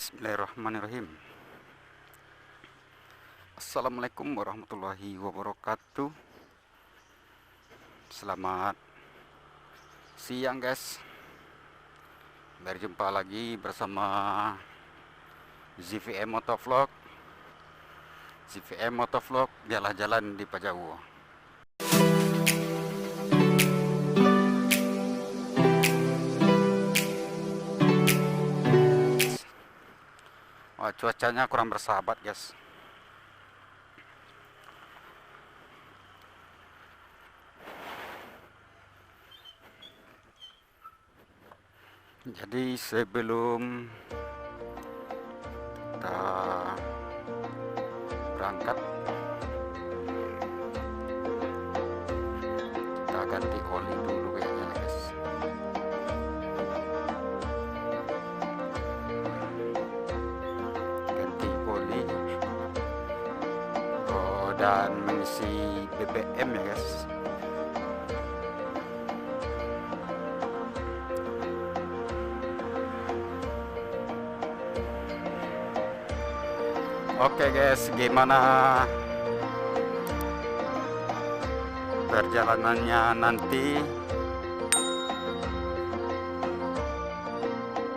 Bismillahirrahmanirrahim. Assalamualaikum warahmatullahi wabarakatuh. Selamat siang guys. Berjumpa lagi bersama ZVM Motovlog. ZVM Motovlog jalan-jalan di Pajawu. Wah, cuacanya kurang bersahabat guys. Jadi sebelum kita berangkat, kita ganti oli dulu kayaknya guys. Ganti oli dan mengisi BBM ya guys. Oke guys, gimana perjalanannya nanti?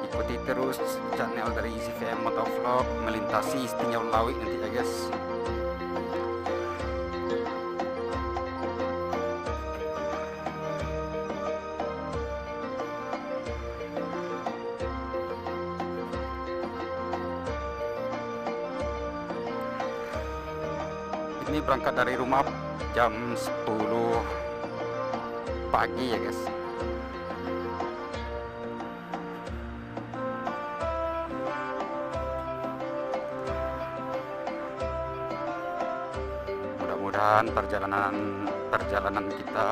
Ikuti terus channel dari ZVM Motovlog melintasi Tinjau Lawi nanti ya guys. Ini berangkat dari rumah jam 10 pagi ya guys. Mudah-mudahan perjalanan kita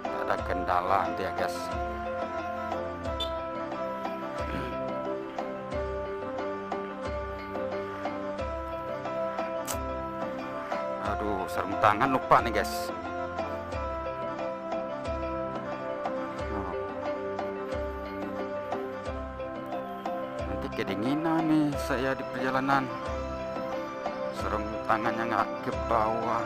tak ada kendala nanti ya guys. Aduh, sarung tangan lupa nih guys. Nanti kedinginan nih saya di perjalanan. Sarung tangannya nggak ke bawah.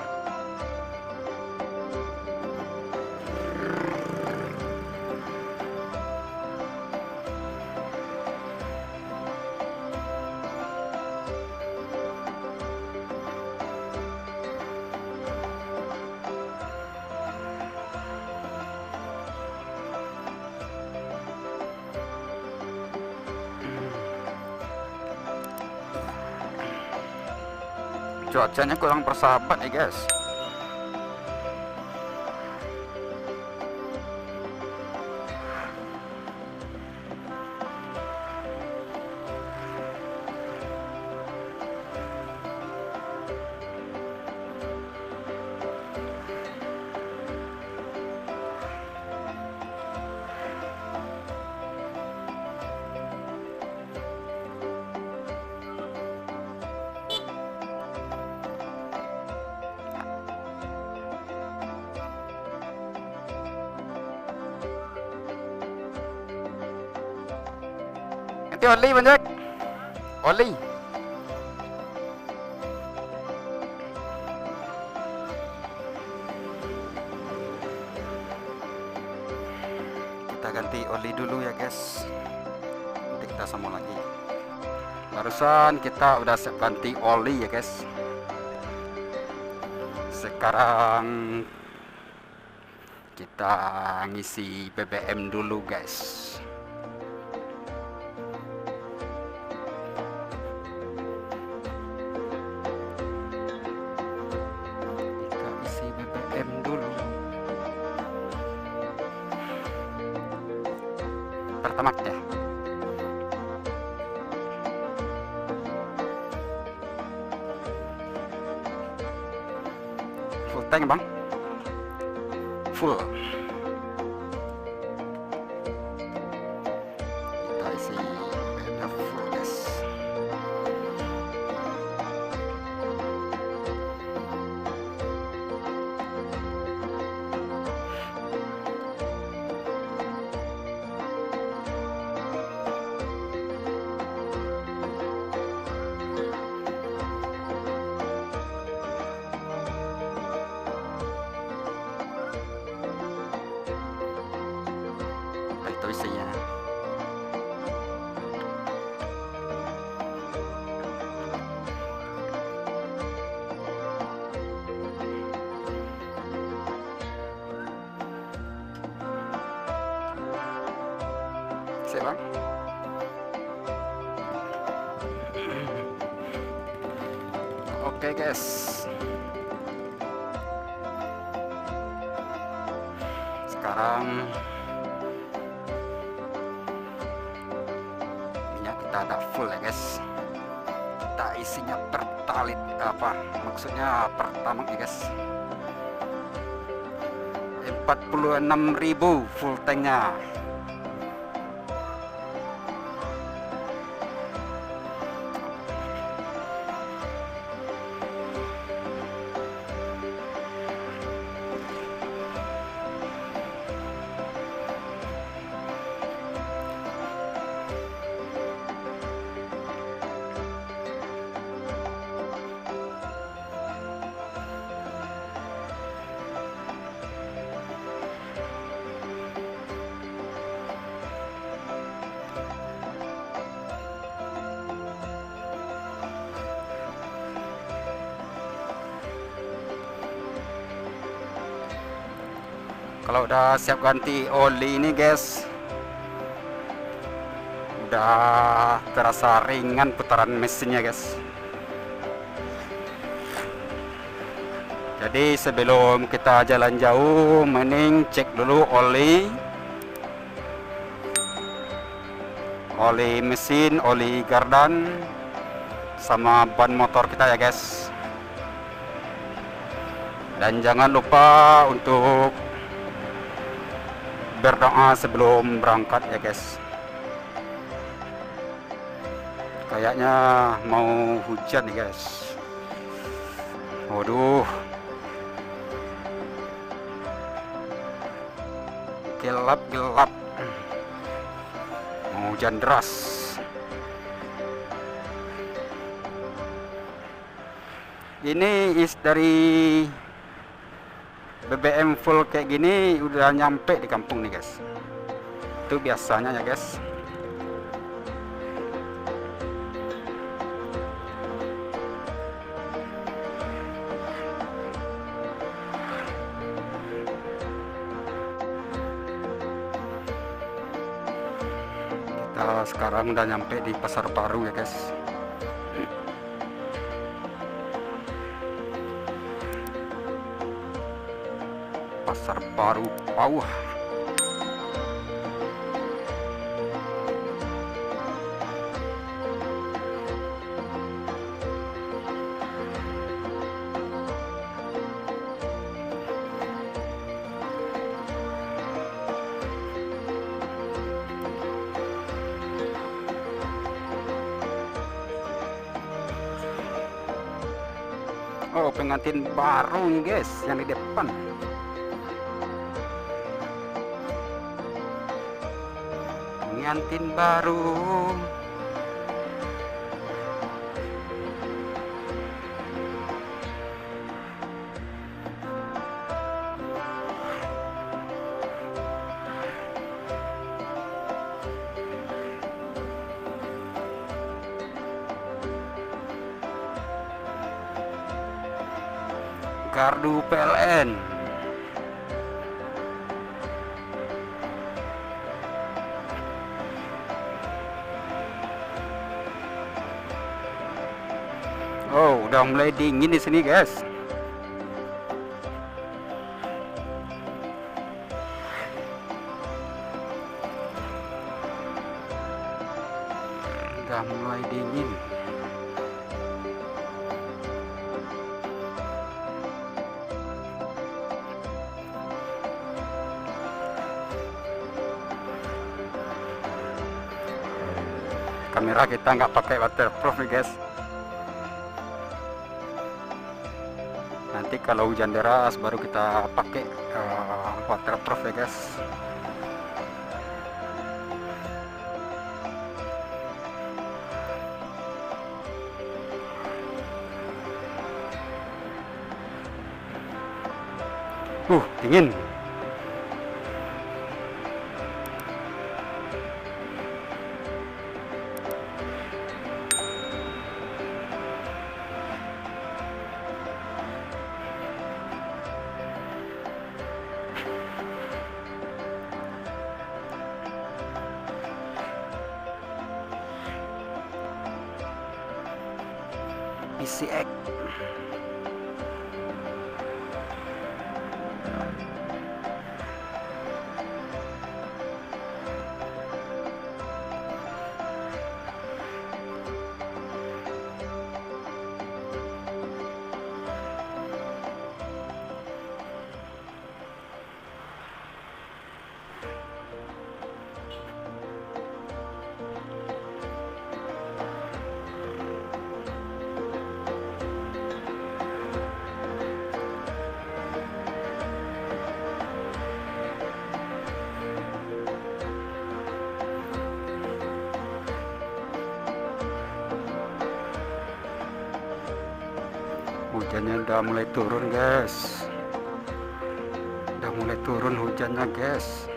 Cuacanya kurang bersahabat ya guys. Nanti oli banyak. Oli. Kita ganti oli dulu ya guys. Nanti kita sambung lagi. Barusan kita udah siap ganti oli ya guys. Sekarang kita ngisi BBM dulu guys. Pertamax ya. Full tank bang. Full. Kita isi BBM full guys. bang. Oke guys, sekarang minyak kita ada full ya guys. Kita isinya pertalit, apa maksudnya pertamax ya guys, 46.000 full tanknya. Kalau udah siap ganti oli ini guys, udah terasa ringan putaran mesinnya guys. Jadi sebelum kita jalan jauh, mending cek dulu oli mesin, oli gardan, sama ban motor kita ya guys. Dan jangan lupa untuk berdoa sebelum berangkat ya guys. Kayaknya mau hujan nih guys. Waduh, gelap, mau hujan deras. Ini dari BBM full kayak gini udah nyampe di kampung nih guys. Itu biasanya ya guys. Kita sekarang udah nyampe di Pasar Baru ya guys. Pasar Baru Pauh. Oh, pengantin baru nih guys yang di depan. Pengantin baru. Gardu PLN. Oh, udah mulai dingin di sini, guys. Udah mulai dingin. Kamera kita nggak pakai waterproof nih guys. Nanti kalau hujan deras baru kita pakai waterproof ya guys. Dingin. PCX. Hujannya udah mulai turun guys, udah mulai turun hujannya guys.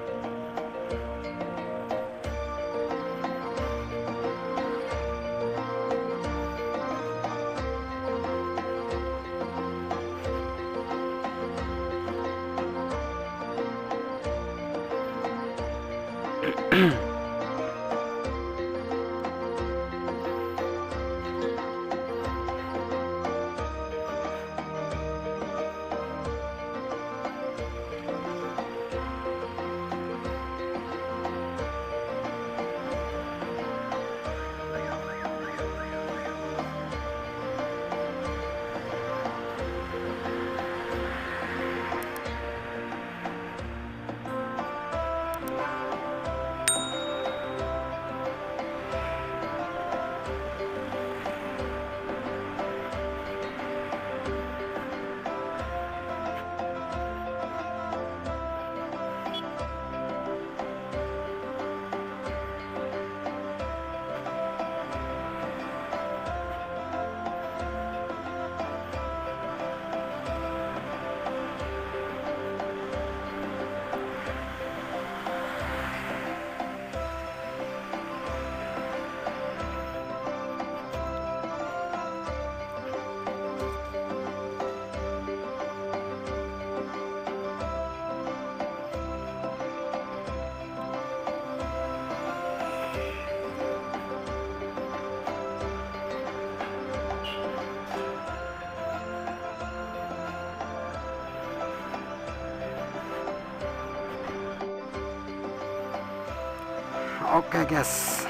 Oke guys,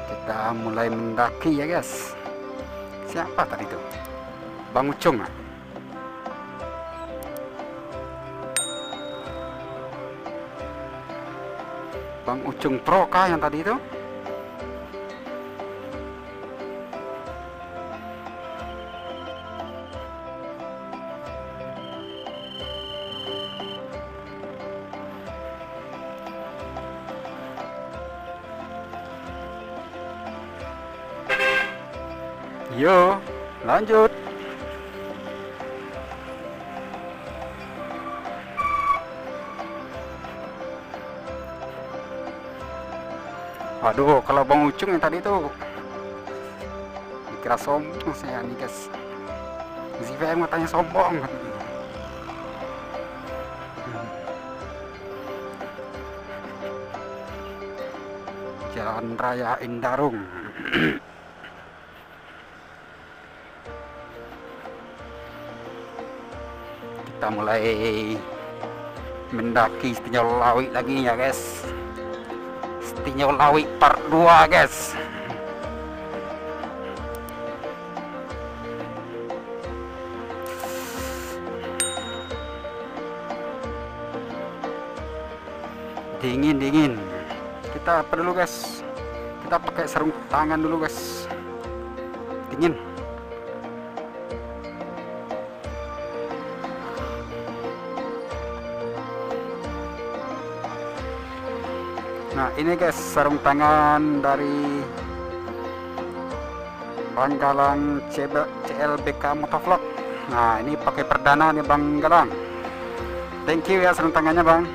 kita mulai mendaki ya guys. Siapa tadi tuh? Bang Ucung. Bang Ucung Pro kah yang tadi itu? Yo, lanjut. Waduh, kalau Bang Ucung yang tadi tuh dikira sombong saya nih guys. ZVM katanya sombong. Jalan Raya Indarung. Kita mulai mendaki Setinjau lagi ya guys. Setinjau part 2 guys. Dingin. Kita apa dulu guys? Kita pakai sarung tangan dulu guys. Dingin. Nah ini guys sarung tangan dari Bang Galang CLBK Motovlog. Nah ini pakai perdana nih Bang Galang. Thank you ya sarung tangannya Bang.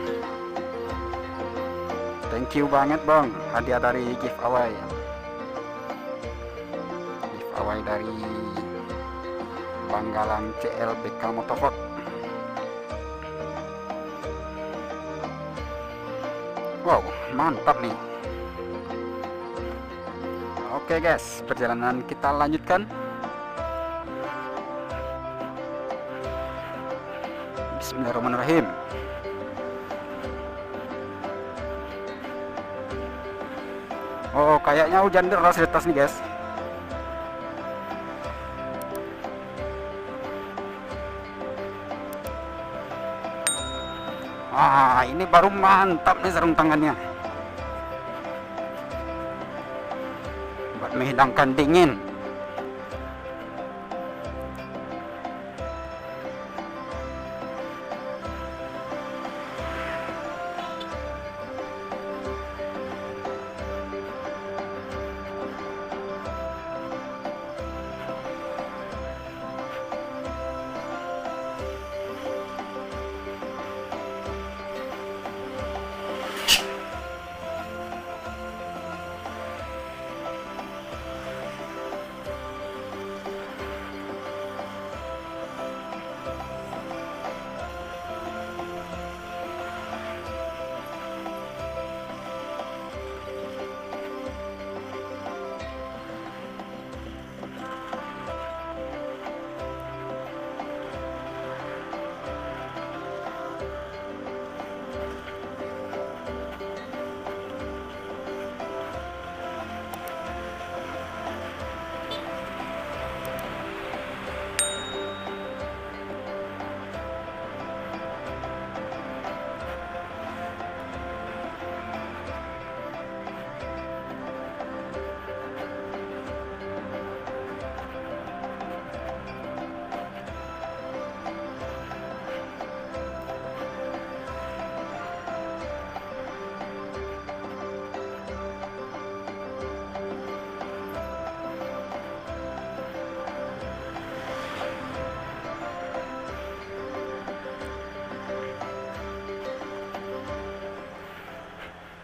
Thank you banget Bang. Hadiah dari giveaway. Giveaway dari Bang Galang CLBK Motovlog. Wow, mantap nih. Oke guys, perjalanan kita lanjutkan. Bismillahirrahmanirrahim. Oh, kayaknya hujan deras di atas nih guys. Ini baru mantap nih sarung tangannya buat menghilangkan dingin.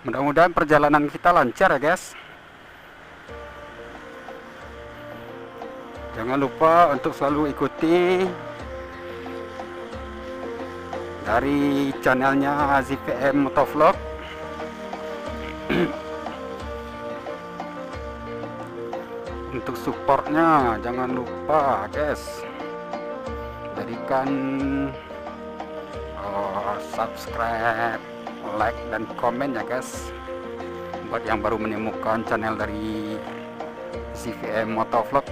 Mudah-mudahan perjalanan kita lancar ya guys. Jangan lupa untuk selalu ikuti dari channelnya ZVM Motovlog. Untuk supportnya jangan lupa guys, berikan subscribe, like dan komen ya guys, buat yang baru menemukan channel dari ZVM Motovlog.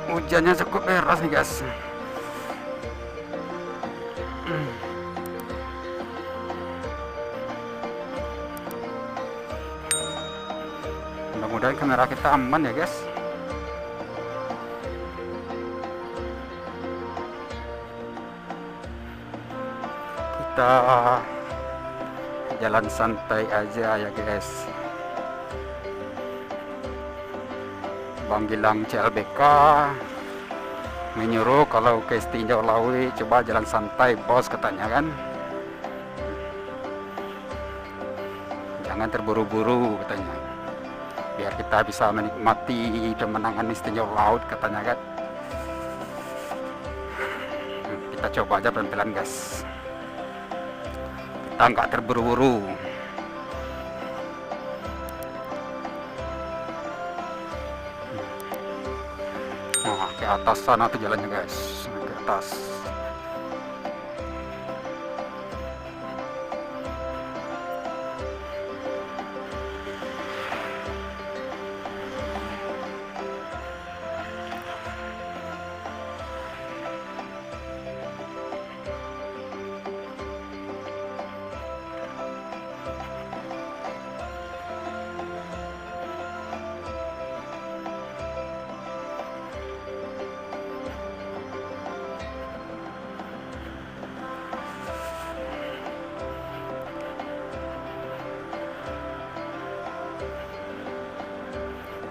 Hujannya cukup deras nih guys. Mudah-mudahan kamera kita aman ya guys. Kita jalan santai aja ya guys. Bang Gilang CLBK menyuruh kalau ke Tinjau Lawi coba jalan santai bos, katanya kan, jangan terburu-buru katanya, biar kita bisa menikmati pemandangan Tinjau Laut katanya kan. Kita coba aja pelan-pelan guys, kita nggak terburu-buru. Ke atas sana tuh jalannya guys, ke atas.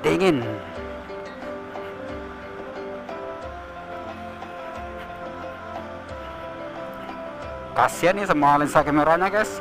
Dingin. kasihan nih sama lensa kameranya guys.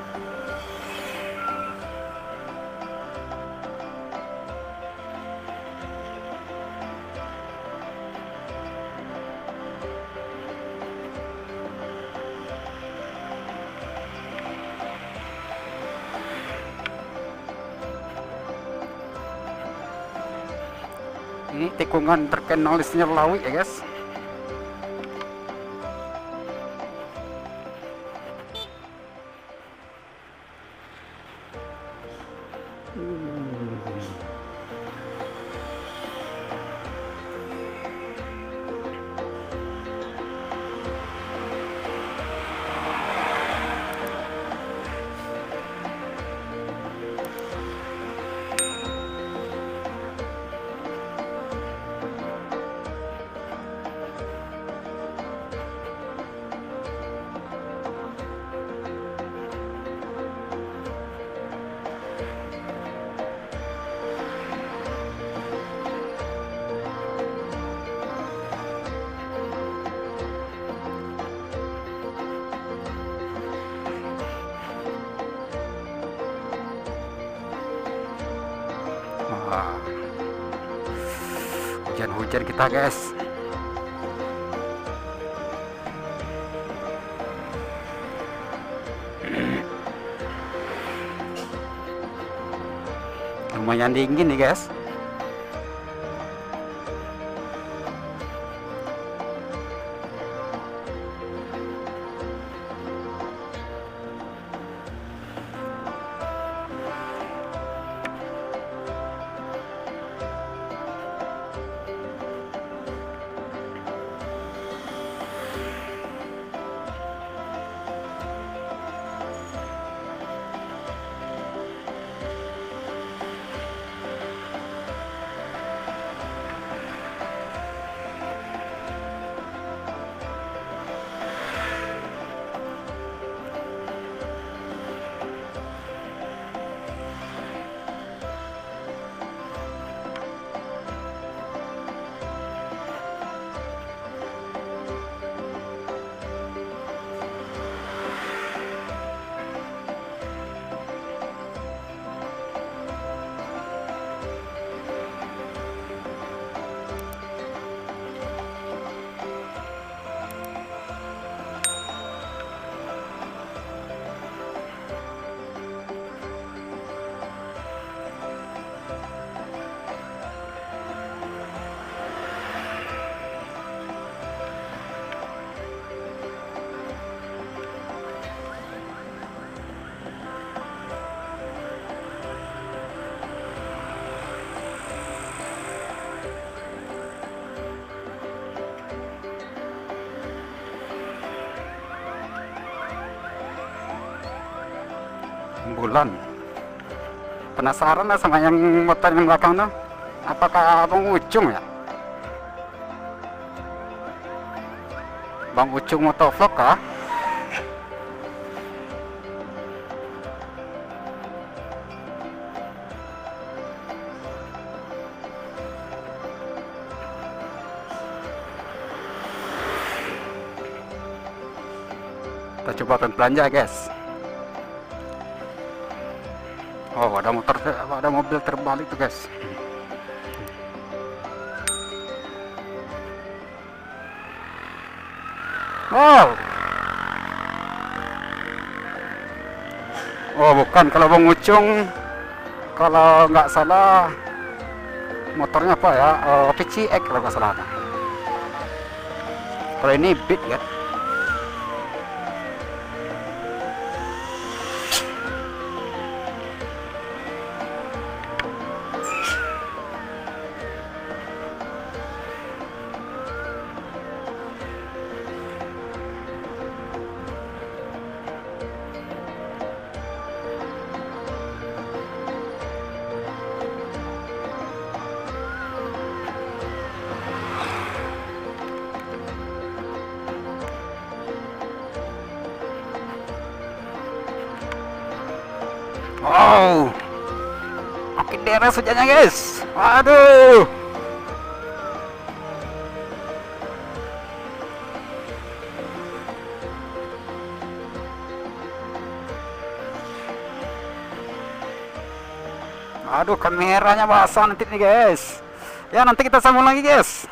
Ini tikungan terkenal di Lawi ya guys. Wah, hujan-hujan kita guys. Lumayan dingin nih guys. Bulan. Penasaran lah sama yang motor yang belakang tuh. Apakah Bang Ucung ya? Bang Ucung motovlog kah? Kita coba belanja guys. Oh, ada mobil terbalik tuh guys. Wow. Oh, bukan, kalau Bang Ucung, kalau nggak salah motornya apa ya? PCX kalau nggak salah. Kalau ini Beat ya. Wow, makin deras hujannya guys. Waduh. Aduh, kameranya basah nanti nih guys. Ya nanti kita sambung lagi guys.